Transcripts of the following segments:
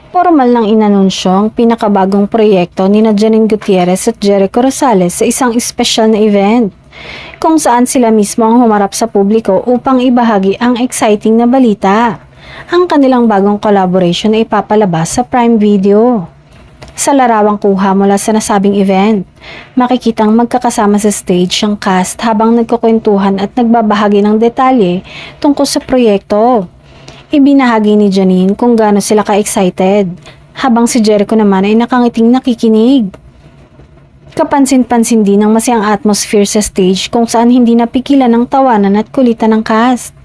Formal nang inanunsyo ang pinakabagong proyekto ni Janine Gutierrez at Jericho Rosales sa isang espesyal na event, kung saan sila mismo ang humarap sa publiko upang ibahagi ang exciting na balita. Ang kanilang bagong collaboration ay ipapalabas sa Prime Video. Sa larawang kuha mula sa nasabing event, makikitang magkakasama sa stage ang cast habang nagkukwentuhan at nagbabahagi ng detalye tungkol sa proyekto. Ibinahagi ni Janine kung gaano sila ka-excited, habang si Jericho naman ay nakangiting nakikinig. Kapansin-pansin din ang masayang atmosphere sa stage kung saan hindi napigilan ng tawanan at kulitan ng cast.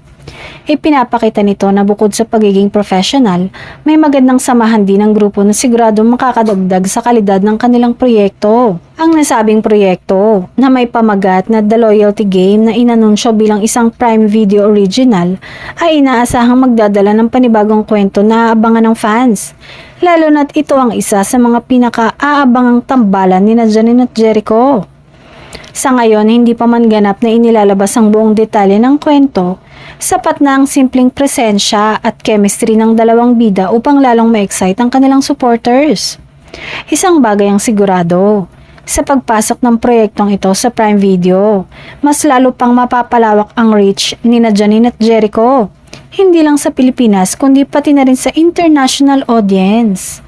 Ipinapakita nito na bukod sa pagiging professional, may magandang samahan din ng grupo na siguradong makakadagdag sa kalidad ng kanilang proyekto. Ang nasabing proyekto, na may pamagat na The Loyalty Game na inanunsyo bilang isang Prime Video original, ay inaasahang magdadala ng panibagong kwento na aabangan ng fans. Lalo na't ito ang isa sa mga pinaka-aabangang tambalan ni Janine at Jericho. Sa ngayon, hindi pa man ganap na inilalabas ang buong detalye ng kwento, sapat na ang simpleng presensya at chemistry ng dalawang bida upang lalong ma-excite ang kanilang supporters. Isang bagay ang sigurado, sa pagpasok ng proyektong ito sa Prime Video, mas lalo pang mapapalawak ang reach ni Janine at Jericho, hindi lang sa Pilipinas kundi pati na rin sa international audience.